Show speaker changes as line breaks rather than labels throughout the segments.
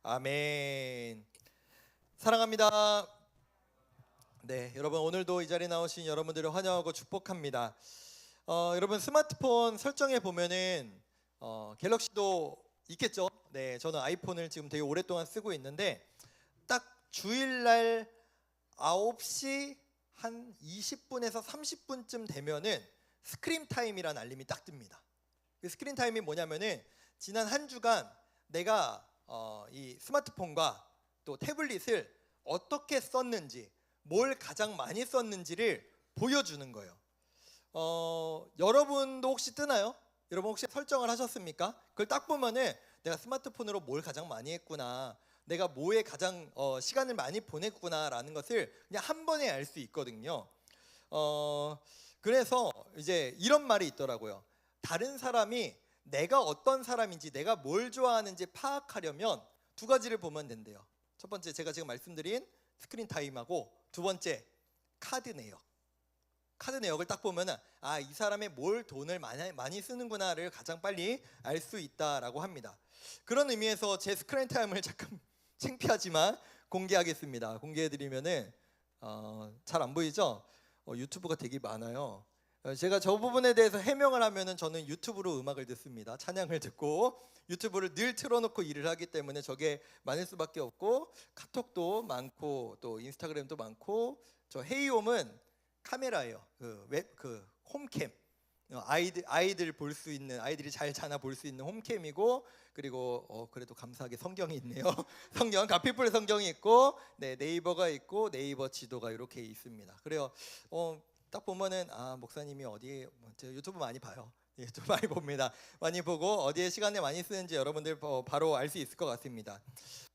아멘. 사랑합니다. 네, 여러분 오늘도 이 자리에 나오신 여러분들을 환영하고 축복합니다. 여러분 스마트폰 설정에 보면은 갤럭시도 있겠죠? 네, 저는 아이폰을 지금 되게 오랫동안 쓰고 있는데 딱 주일날 9시 한 20분에서 30분쯤 되면은 스크린 타임이라는 알림이 딱 뜹니다. 그 스크린 타임이 뭐냐면은 지난 한 주간 내가 이 스마트폰과 또 태블릿을 어떻게 썼는지, 뭘 가장 많이 썼는지를 보여주는 거예요. 여러분도 혹시 뜨나요? 여러분 혹시 설정을 하셨습니까? 그걸 딱 보면은 내가 스마트폰으로 뭘 가장 많이 했구나, 내가 뭐에 가장 시간을 많이 보냈구나라는 것을 그냥 한 번에 알 수 있거든요. 그래서 이제 이런 말이 있더라고요. 다른 사람이 내가 어떤 사람인지, 내가 뭘 좋아하는지 파악하려면 두 가지를 보면 된대요. 첫 번째, 제가 지금 말씀드린 스크린 타임하고, 두 번째 카드 내역. 카드 내역을 딱 보면은 이 사람의 뭘 돈을 많이 쓰는구나를 가장 빨리 알 수 있다라고 합니다. 그런 의미에서 제 스크린 타임을 잠깐 창피하지만 공개하겠습니다. 공개해드리면은 잘 안 보이죠? 유튜브가 되게 많아요. 제가 저 부분에 대해서 해명을 하면은 저는 유튜브로 음악을 듣습니다. 찬양을 듣고 유튜브를 늘 틀어놓고 일을 하기 때문에 저게 많을 수밖에 없고, 카톡도 많고 또 인스타그램도 많고, 저 헤이홈은 카메라예요. 그 홈캠, 아이들 볼 수 있는, 아이들이 잘 자나 볼 수 있는 홈캠이고, 그리고 그래도 감사하게 성경이 있네요. 성경, 가피풀 성경이 있고, 네, 네이버가 있고, 네이버 지도가 이렇게 있습니다. 그래요. 딱 보면은 목사님이 어디에 제가 유튜브 많이 봐요. 유튜브 많이 봅니다. 많이 보고 어디에 시간을 많이 쓰는지 여러분들 바로 알 수 있을 것 같습니다.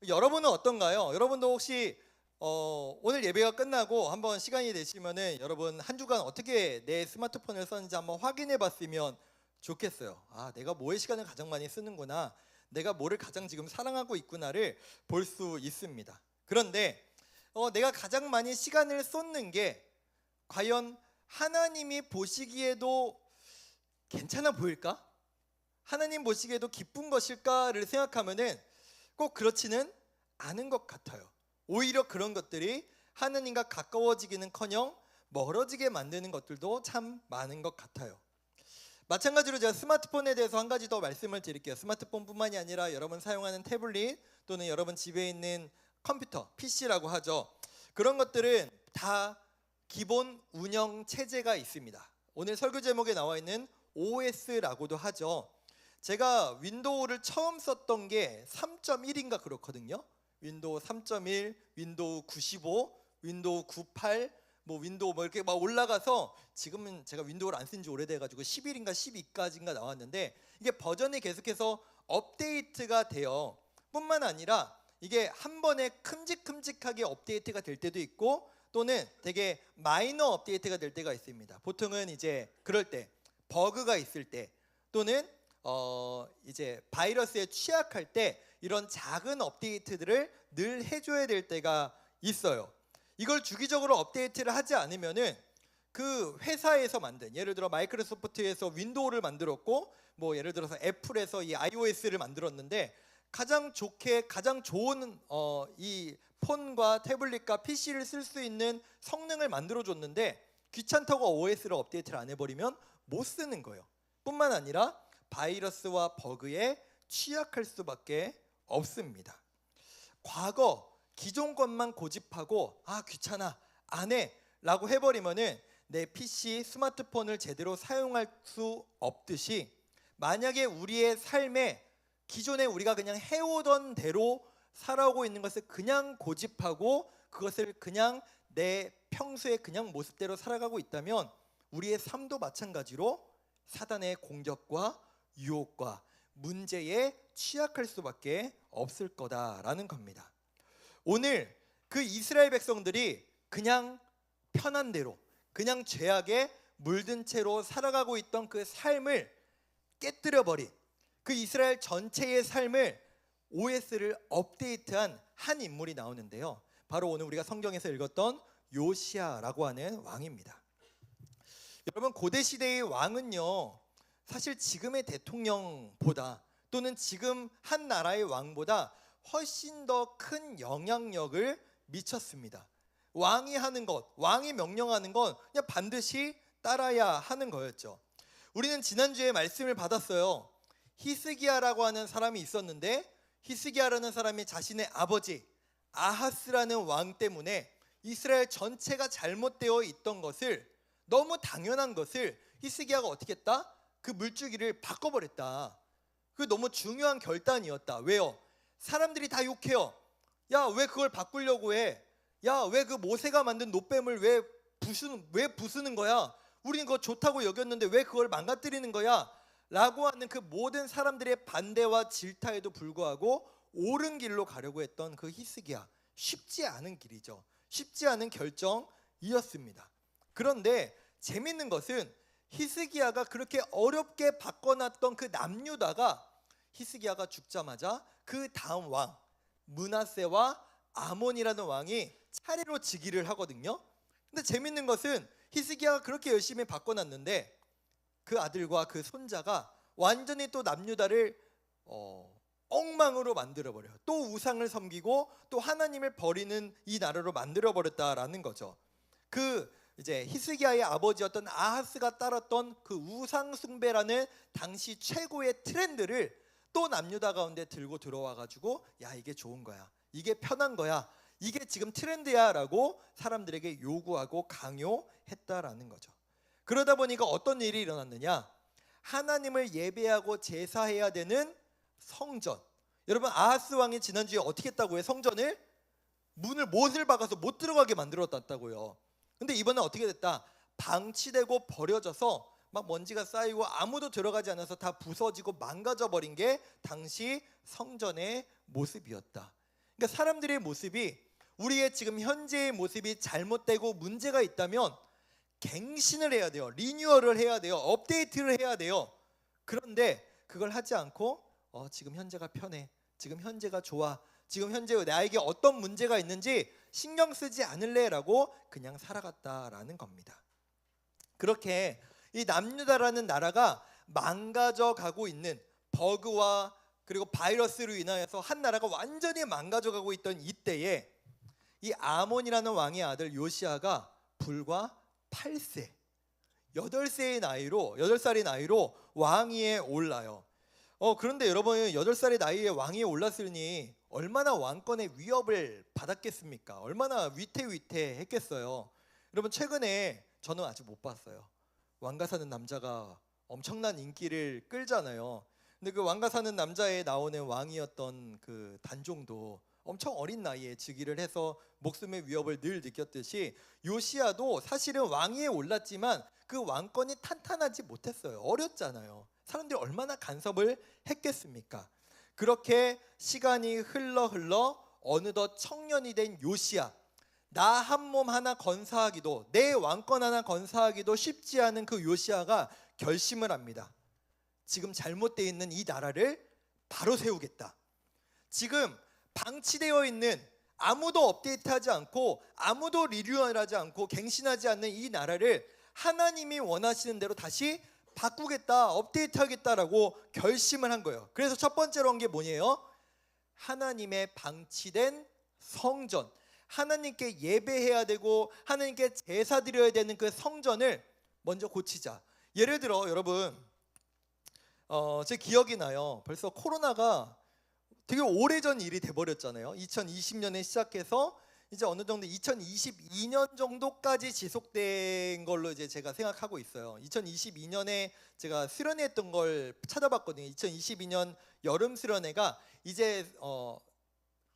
여러분은 어떤가요? 여러분도 혹시 오늘 예배가 끝나고 한번 시간이 되시면은 여러분 한 주간 어떻게 내 스마트폰을 썼는지 한번 확인해 봤으면 좋겠어요. 내가 뭐에 시간을 가장 많이 쓰는구나, 내가 뭐를 가장 지금 사랑하고 있구나를 볼 수 있습니다. 그런데 내가 가장 많이 시간을 쏟는 게 과연 하나님이 보시기에도 괜찮아 보일까? 하나님 보시기에도 기쁜 것일까를 생각하면은 꼭 그렇지는 않은 것 같아요. 오히려 그런 것들이 하나님과 가까워지기는커녕 멀어지게 만드는 것들도 참 많은 것 같아요. 마찬가지로 제가 스마트폰에 대해서 한 가지 더 말씀을 드릴게요. 스마트폰뿐만이 아니라 여러분 사용하는 태블릿 또는 여러분 집에 있는 컴퓨터, PC라고 하죠. 그런 것들은 다 기본 운영 체제가 있습니다. 오늘 설교 제목에 나와 있는 OS라고도 하죠. 제가 윈도우를 처음 썼던 게 3.1인가 그렇거든요. 윈도우 3.1, 윈도우 95, 윈도우 98, 윈도우 이렇게 막 올라가서 지금은 제가 윈도우를 안 쓴 지 오래돼가지고 11인가 12까지인가 나왔는데, 이게 버전이 계속해서 업데이트가 돼요. 뿐만 아니라 이게 한 번에 큼직큼직하게 업데이트가 될 때도 있고, 또는 되게 마이너 업데이트가 될 때가 있습니다. 보통은 이제 그럴 때, 버그가 있을 때, 또는 이제 바이러스에 취약할 때 이런 작은 업데이트들을 늘 해줘야 될 때가 있어요. 이걸 주기적으로 업데이트를 하지 않으면은 그 회사에서 만든, 예를 들어 마이크로소프트에서 윈도우를 만들었고, 예를 들어서 애플에서 이 iOS를 만들었는데 가장 좋은 이 폰과 태블릿과 PC를 쓸 수 있는 성능을 만들어줬는데 귀찮다고 OS를 업데이트를 안 해버리면 못 쓰는 거예요. 뿐만 아니라 바이러스와 버그에 취약할 수밖에 없습니다. 과거 기존 것만 고집하고 귀찮아, 안 해 라고 해버리면은 내 PC, 스마트폰을 제대로 사용할 수 없듯이, 만약에 우리의 삶에 기존에 우리가 그냥 해오던 대로 살아오고 있는 것을 그냥 고집하고 그것을 그냥 내 평소의 그냥 모습대로 살아가고 있다면 우리의 삶도 마찬가지로 사단의 공격과 유혹과 문제에 취약할 수밖에 없을 거다라는 겁니다. 오늘 그 이스라엘 백성들이 그냥 편한 대로, 그냥 죄악에 물든 채로 살아가고 있던 그 삶을 깨뜨려버린, 그 이스라엘 전체의 삶을 OS를 업데이트한 한 인물이 나오는데요. 바로 오늘 우리가 성경에서 읽었던 요시야라고 하는 왕입니다. 여러분, 고대 시대의 왕은요, 사실 지금의 대통령보다, 또는 지금 한 나라의 왕보다 훨씬 더 큰 영향력을 미쳤습니다. 왕이 하는 것, 왕이 명령하는 건 그냥 반드시 따라야 하는 거였죠. 우리는 지난주에 말씀을 받았어요. 히스기야라고 하는 사람이 있었는데, 히스기야라는 사람이 자신의 아버지 아하스라는 왕 때문에 이스라엘 전체가 잘못되어 있던 것을, 너무 당연한 것을 히스기야가 어떻게 했다? 그 물주기를 바꿔버렸다. 그 너무 중요한 결단이었다. 왜요? 사람들이 다 욕해요. 야, 왜 그걸 바꾸려고 해? 야, 왜 그 모세가 만든 놋뱀을 왜 부수는 거야? 우리는 그거 좋다고 여겼는데 왜 그걸 망가뜨리는 거야? 라고 하는 그 모든 사람들의 반대와 질타에도 불구하고 옳은 길로 가려고 했던 그 히스기야, 쉽지 않은 길이죠. 쉽지 않은 결정이었습니다. 그런데 재밌는 것은 히스기야가 그렇게 어렵게 바꿔놨던 그 남유다가, 히스기야가 죽자마자 그 다음 왕 므낫세와 아몬이라는 왕이 차례로 즉위를 하거든요. 근데 재밌는 것은 히스기야가 그렇게 열심히 바꿔놨는데 그 아들과 그 손자가 완전히 또 남유다를 엉망으로 만들어버려요. 또 우상을 섬기고 또 하나님을 버리는 이 나라로 만들어버렸다라는 거죠. 그 이제 히스기야의 아버지였던 아하스가 따랐던 그 우상 숭배라는 당시 최고의 트렌드를 또 남유다 가운데 들고 들어와가지고, 야, 이게 좋은 거야, 이게 편한 거야, 이게 지금 트렌드야 라고 사람들에게 요구하고 강요했다라는 거죠. 그러다 보니까 어떤 일이 일어났느냐, 하나님을 예배하고 제사해야 되는 성전, 여러분 아하스 왕이 지난주에 어떻게 했다고요? 성전을 못을 박아서 못 들어가게 만들었다고요. 근데 이번엔 어떻게 됐다? 방치되고 버려져서 막 먼지가 쌓이고 아무도 들어가지 않아서 다 부서지고 망가져 버린 게 당시 성전의 모습이었다. 그러니까 사람들의 모습이, 우리의 지금 현재의 모습이 잘못되고 문제가 있다면 갱신을 해야 돼요. 리뉴얼을 해야 돼요. 업데이트를 해야 돼요. 그런데 그걸 하지 않고 지금 현재가 편해, 지금 현재가 좋아, 지금 현재 나에게 어떤 문제가 있는지 신경 쓰지 않을래라고 그냥 살아갔다라는 겁니다. 그렇게 이 남유다라는 나라가 망가져 가고 있는, 버그와 그리고 바이러스로 인하여서 한 나라가 완전히 망가져 가고 있던 이때에 이 아몬이라는 왕의 아들 요시아가 불과 8세, 8살의 나이로 왕위에 올라요. 그런데 여러분, 8살의 나이에 왕위에 올랐으니 얼마나 왕권의 위협을 받았겠습니까? 얼마나 위태위태했겠어요. 여러분, 최근에 저는 아직 못 봤어요. 왕가 사는 남자가 엄청난 인기를 끌잖아요. 근데 그 왕가 사는 남자에 나오는 왕이었던 그 단종도 엄청 어린 나이에 즉위를 해서 목숨의 위협을 늘 느꼈듯이 요시아도 사실은 왕위에 올랐지만 그 왕권이 탄탄하지 못했어요. 어렸잖아요. 사람들이 얼마나 간섭을 했겠습니까? 그렇게 시간이 흘러 어느덧 청년이 된 요시아, 나 한 몸 하나 건사하기도, 내 왕권 하나 건사하기도 쉽지 않은 그 요시아가 결심을 합니다. 지금 잘못되어 있는 이 나라를 바로 세우겠다. 지금 방치되어 있는, 아무도 업데이트하지 않고 아무도 리뉴얼하지 않고 갱신하지 않는 이 나라를 하나님이 원하시는 대로 다시 바꾸겠다, 업데이트하겠다라고 결심을 한 거예요. 그래서 첫 번째로 한 게 뭐예요? 하나님의 방치된 성전, 하나님께 예배해야 되고 하나님께 제사 드려야 되는 그 성전을 먼저 고치자. 예를 들어 여러분, 제 기억이 나요. 벌써 코로나가 되게 오래전 일이 돼버렸잖아요. 2020년에 시작해서 이제 어느 정도 2022년 정도까지 지속된 걸로 이제 제가 생각하고 있어요. 2022년에 제가 수련회했던 걸 찾아봤거든요. 2022년 여름 수련회가 이제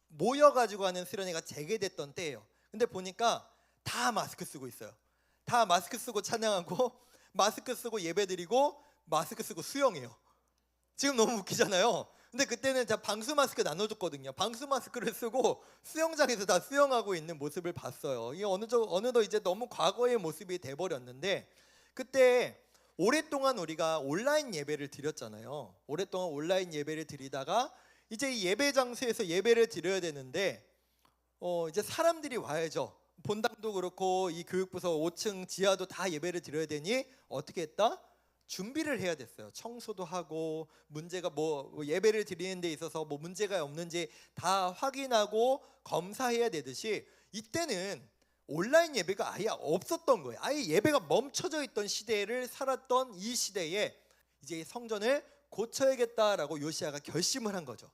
모여가지고 하는 수련회가 재개됐던 때예요. 근데 보니까 다 마스크 쓰고 있어요. 다 마스크 쓰고 찬양하고 마스크 쓰고 예배드리고 마스크 쓰고 수영해요. 지금 너무 웃기잖아요. 근데 그때는 다 방수 마스크 나눠줬거든요. 방수 마스크를 쓰고 수영장에서 다 수영하고 있는 모습을 봤어요. 이게 어느덧 이제 너무 과거의 모습이 돼버렸는데, 그때 오랫동안 우리가 온라인 예배를 드렸잖아요. 오랫동안 온라인 예배를 드리다가 이제 이 예배 장소에서 예배를 드려야 되는데 이제 사람들이 와야죠. 본당도 그렇고 이 교육부서 5층 지하도 다 예배를 드려야 되니 어떻게 했다? 준비를 해야 됐어요. 청소도 하고 문제가 뭐 예배를 드리는 데 있어서 뭐 문제가 없는지 다 확인하고 검사해야 되듯이 이때는 온라인 예배가 아예 없었던 거예요. 아예 예배가 멈춰져 있던 시대를 살았던 이 시대에 이제 성전을 고쳐야겠다라고 요시야가 결심을 한 거죠.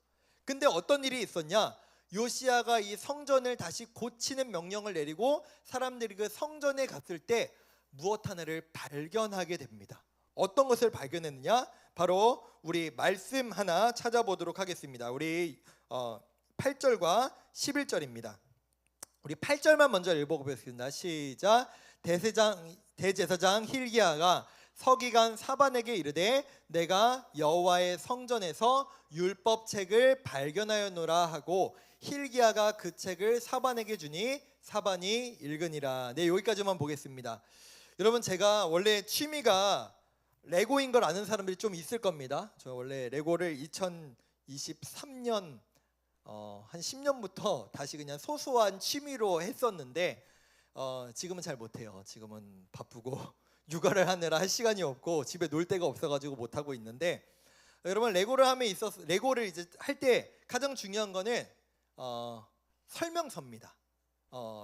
근데 어떤 일이 있었냐? 요시야가 이 성전을 다시 고치는 명령을 내리고 사람들이 그 성전에 갔을 때 무엇 하나를 발견하게 됩니다. 어떤 것을 발견했느냐? 바로 우리 말씀 하나 찾아보도록 하겠습니다. 우리 8절과 11절입니다. 우리 8절만 먼저 읽어보겠습니다. 시작. 대제사장 힐기야가 서기관 사반에게 이르되 내가 여호와의 성전에서 율법책을 발견하였노라 하고 힐기야가 그 책을 사반에게 주니 사반이 읽으니라. 네, 여기까지만 보겠습니다. 여러분, 제가 원래 취미가 레고인 걸 아는 사람들이 좀 있을 겁니다. 저 원래 레고를 2023년 한 10년부터 다시 그냥 소소한 취미로 했었는데 지금은 잘 못해요. 지금은 바쁘고 육아를 하느라 할 시간이 없고 집에 놀 데가 없어가지고 못 하고 있는데, 여러분 레고를 이제 할 때 가장 중요한 거는 설명서입니다.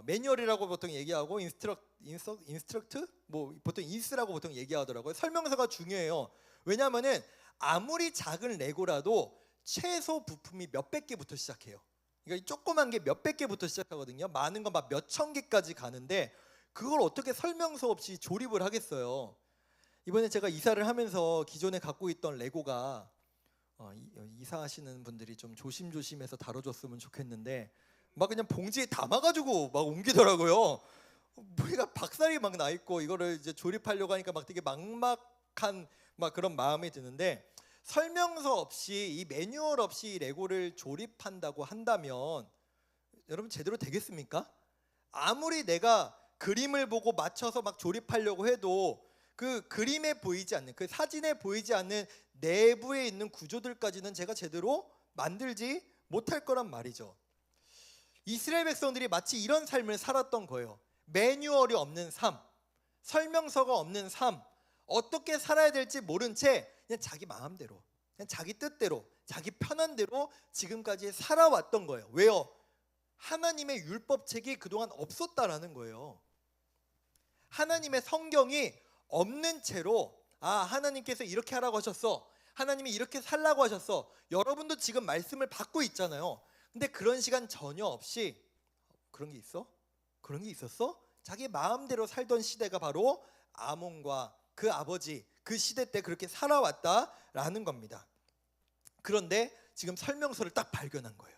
매뉴얼이라고 보통 얘기하고 인스트럭트 뭐 보통 인스라고 보통 얘기하더라고요. 설명서가 중요해요. 왜냐하면은 아무리 작은 레고라도 최소 부품이 몇백 개부터 시작해요. 그러니까 조그만 게 몇백 개부터 시작하거든요. 많은 건 막 몇천 개까지 가는데 그걸 어떻게 설명서 없이 조립을 하겠어요. 이번에 제가 이사를 하면서 기존에 갖고 있던 레고가 이사하시는 분들이 좀 조심조심해서 다뤄줬으면 좋겠는데 막 그냥 봉지에 담아가지고 막 옮기더라고요. 머리가 박살이 막 나 있고 이거를 이제 조립하려고 하니까 막 되게 막막한 막 그런 마음이 드는데, 설명서 없이 이 매뉴얼 없이 레고를 조립한다고 한다면 여러분 제대로 되겠습니까? 아무리 내가 그림을 보고 맞춰서 막 조립하려고 해도 그 그림에 보이지 않는, 그 사진에 보이지 않는 내부에 있는 구조들까지는 제가 제대로 만들지 못할 거란 말이죠. 이스라엘 백성들이 마치 이런 삶을 살았던 거예요. 매뉴얼이 없는 삶, 설명서가 없는 삶, 어떻게 살아야 될지 모른 채 그냥 자기 마음대로, 그냥 자기 뜻대로, 자기 편한 대로 지금까지 살아왔던 거예요. 왜요? 하나님의 율법책이 그동안 없었다라는 거예요. 하나님의 성경이 없는 채로 하나님께서 이렇게 하라고 하셨어, 하나님이 이렇게 살라고 하셨어, 여러분도 지금 말씀을 받고 있잖아요. 근데 그런 시간 전혀 없이 그런 게 있어? 그런 게 있었어? 자기 마음대로 살던 시대가 바로 아몬과 그 아버지 그 시대 때 그렇게 살아왔다라는 겁니다. 그런데 지금 설명서를 딱 발견한 거예요.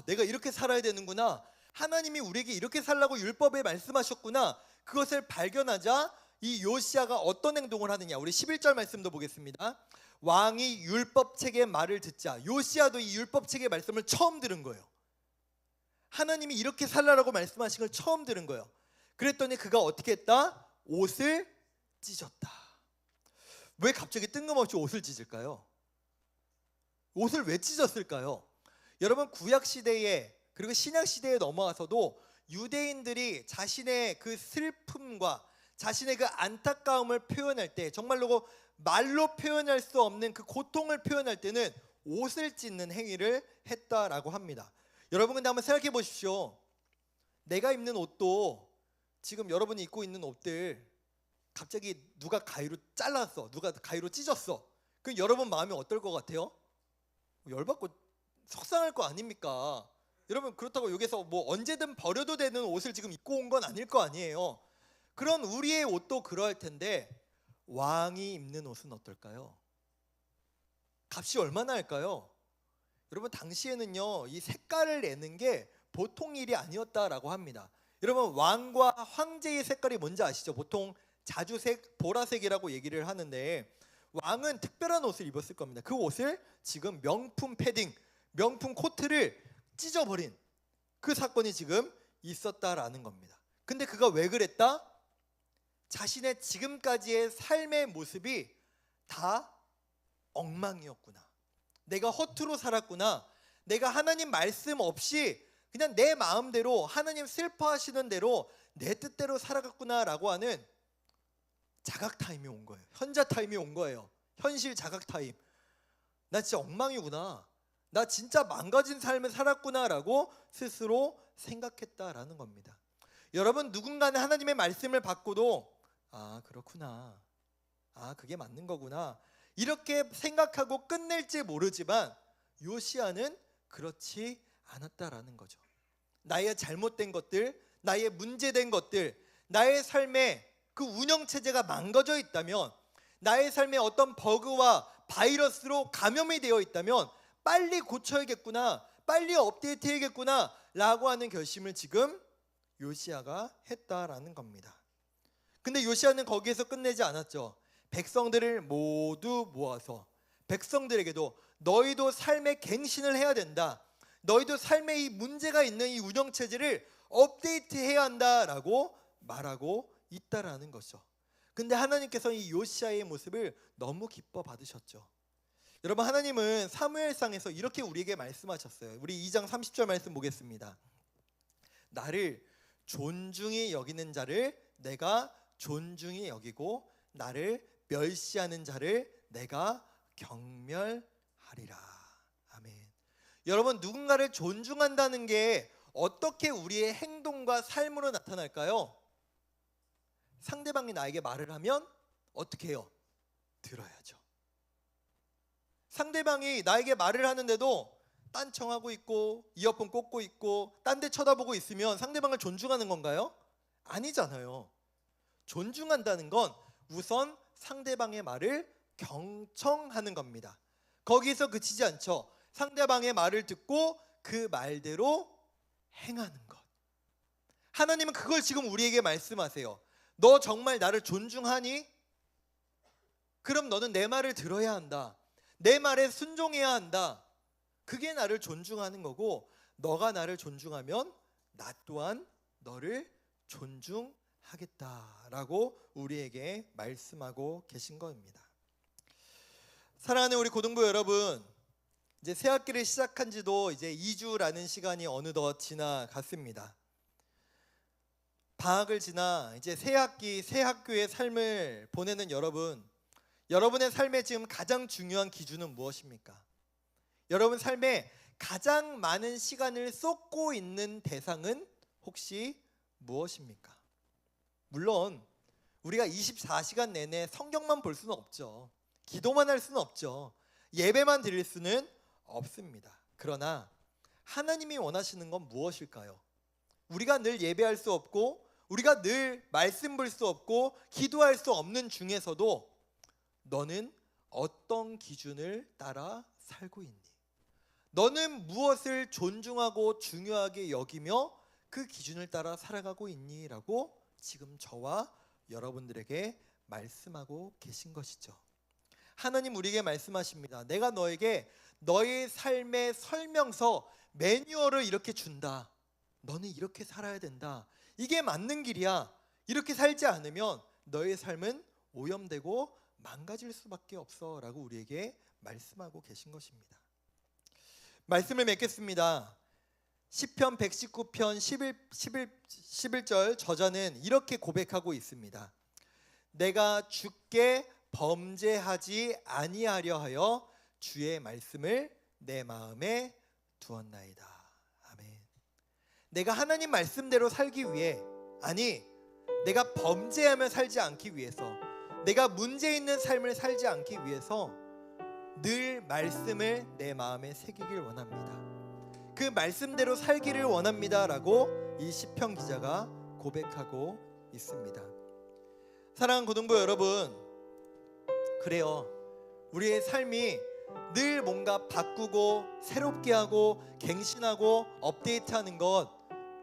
내가 이렇게 살아야 되는구나, 하나님이 우리에게 이렇게 살라고 율법에 말씀하셨구나. 그것을 발견하자 이 요시야가 어떤 행동을 하느냐. 우리 11절 말씀도 보겠습니다. 왕이 율법책의 말을 듣자, 요시야도 이 율법책의 말씀을 처음 들은 거예요. 하나님이 이렇게 살라라고 말씀하신 걸 처음 들은 거예요. 그랬더니 그가 어떻게 했다? 옷을 찢었다. 왜 갑자기 뜬금없이 옷을 찢을까요? 옷을 왜 찢었을까요? 여러분, 구약 시대에 그리고 신약 시대에 넘어와서도 유대인들이 자신의 그 슬픔과 자신의 그 안타까움을 표현할 때, 정말로 말로 표현할 수 없는 그 고통을 표현할 때는 옷을 찢는 행위를 했다라고 합니다. 여러분, 근데 한번 생각해 보십시오. 내가 입는 옷도 지금 여러분이 입고 있는 옷들 갑자기 누가 가위로 잘랐어, 누가 가위로 찢었어. 그럼 여러분 마음이 어떨 것 같아요? 열받고 속상할 거 아닙니까? 여러분, 그렇다고 여기서 뭐 언제든 버려도 되는 옷을 지금 입고 온 건 아닐 거 아니에요. 그런 우리의 옷도 그러할 텐데 왕이 입는 옷은 어떨까요? 값이 얼마나 할까요? 여러분, 당시에는요 이 색깔을 내는 게 보통 일이 아니었다라고 합니다. 여러분, 왕과 황제의 색깔이 뭔지 아시죠? 보통 자주색, 보라색이라고 얘기를 하는데 왕은 특별한 옷을 입었을 겁니다. 그 옷을 지금 명품 패딩, 명품 코트를 찢어버린 그 사건이 지금 있었다라는 겁니다. 근데 그가 왜 그랬다? 자신의 지금까지의 삶의 모습이 다 엉망이었구나, 내가 허투루 살았구나, 내가 하나님 말씀 없이 그냥 내 마음대로 하나님 슬퍼하시는 대로 내 뜻대로 살아갔구나 라고 하는 자각 타임이 온 거예요. 현자 타임이 온 거예요. 현실 자각 타임. 나 진짜 엉망이구나. 나 진짜 망가진 삶을 살았구나라고 스스로 생각했다라는 겁니다. 여러분, 누군가는 하나님의 말씀을 받고도 아, 그렇구나. 아, 그게 맞는 거구나. 이렇게 생각하고 끝낼지 모르지만 요시야는 그렇지 않았다라는 거죠. 나의 잘못된 것들, 나의 문제된 것들, 나의 삶에 그 운영체제가 망가져 있다면, 나의 삶에 어떤 버그와 바이러스로 감염이 되어 있다면 빨리 고쳐야겠구나, 빨리 업데이트해야겠구나 라고 하는 결심을 지금 요시야가 했다라는 겁니다. 근데 요시야는 거기에서 끝내지 않았죠. 백성들을 모두 모아서 백성들에게도 너희도 삶의 갱신을 해야 된다, 너희도 삶에 이 문제가 있는 이 운영체제를 업데이트해야 한다라고 말하고 있다라는 거죠. 근데 하나님께서 이 요시야의 모습을 너무 기뻐 받으셨죠. 여러분, 하나님은 사무엘상에서 이렇게 우리에게 말씀하셨어요. 우리 2장 30절 말씀 보겠습니다. 나를 존중히 여기는 자를 내가 존중히 여기고 나를 멸시하는 자를 내가 경멸하리라. 아멘. 여러분, 누군가를 존중한다는 게 어떻게 우리의 행동과 삶으로 나타날까요? 상대방이 나에게 말을 하면 어떻게 해요? 들어야죠. 상대방이 나에게 말을 하는데도 딴청하고 있고 이어폰 꽂고 있고 딴 데 쳐다보고 있으면 상대방을 존중하는 건가요? 아니잖아요. 존중한다는 건 우선 상대방의 말을 경청하는 겁니다. 거기서 그치지 않죠. 상대방의 말을 듣고 그 말대로 행하는 것. 하나님은 그걸 지금 우리에게 말씀하세요. 너 정말 나를 존중하니? 그럼 너는 내 말을 들어야 한다. 내 말에 순종해야 한다. 그게 나를 존중하는 거고, 너가 나를 존중하면 나 또한 너를 존중하겠다라고 우리에게 말씀하고 계신 겁니다. 사랑하는 우리 고등부 여러분, 이제 새 학기를 시작한 지도 이제 2주라는 시간이 어느덧 지나갔습니다. 방학을 지나 이제 새 학기, 새 학교의 삶을 보내는 여러분, 여러분의 삶에 지금 가장 중요한 기준은 무엇입니까? 여러분 삶에 가장 많은 시간을 쏟고 있는 대상은 혹시 무엇입니까? 물론 우리가 24시간 내내 성경만 볼 수는 없죠. 기도만 할 수는 없죠. 예배만 드릴 수는 없습니다. 그러나 하나님이 원하시는 건 무엇일까요? 우리가 늘 예배할 수 없고 우리가 늘 말씀 볼 수 없고 기도할 수 없는 중에서도 너는 어떤 기준을 따라 살고 있니? 너는 무엇을 존중하고 중요하게 여기며 그 기준을 따라 살아가고 있니? 라고 지금 저와 여러분들에게 말씀하고 계신 것이죠. 하나님 우리에게 말씀하십니다. 내가 너에게 너의 삶의 설명서, 매뉴얼을 이렇게 준다. 너는 이렇게 살아야 된다. 이게 맞는 길이야. 이렇게 살지 않으면 너의 삶은 오염되고 망가질 수밖에 없어 라고 우리에게 말씀하고 계신 것입니다. 말씀을 맺겠습니다. 시편 119편 11절 저자는 이렇게 고백하고 있습니다. 내가 주께 범죄하지 아니하려 하여 주의 말씀을 내 마음에 두었나이다. 아멘. 내가 하나님 말씀대로 살기 위해, 아니 내가 범죄하며 살지 않기 위해서, 내가 문제 있는 삶을 살지 않기 위해서 늘 말씀을 내 마음에 새기길 원합니다. 그 말씀대로 살기를 원합니다 라고 이 시편 기자가 고백하고 있습니다. 사랑하는 고등부 여러분, 그래요. 우리의 삶이 늘 뭔가 바꾸고 새롭게 하고 갱신하고 업데이트하는 것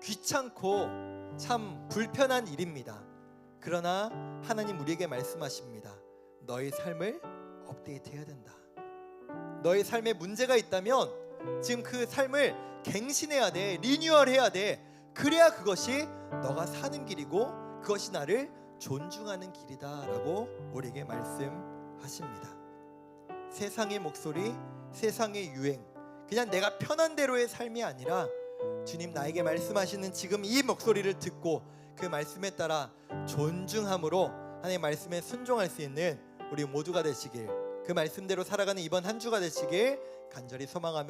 귀찮고 참 불편한 일입니다. 그러나 하나님 우리에게 말씀하십니다. 너의 삶을 업데이트해야 된다. 너의 삶에 문제가 있다면 지금 그 삶을 갱신해야 돼. 리뉴얼해야 돼. 그래야 그것이 너가 사는 길이고 그것이 나를 존중하는 길이다 라고 우리에게 말씀하십니다. 세상의 목소리, 세상의 유행, 그냥 내가 편한 대로의 삶이 아니라 주님 나에게 말씀하시는 지금 이 목소리를 듣고 그 말씀에 따라 존중함으로 하나님의 말씀에 순종할 수 있는 우리 모두가 되시길, 그 말씀대로 살아가는 이번 한 주가 되시길 간절히 소망하며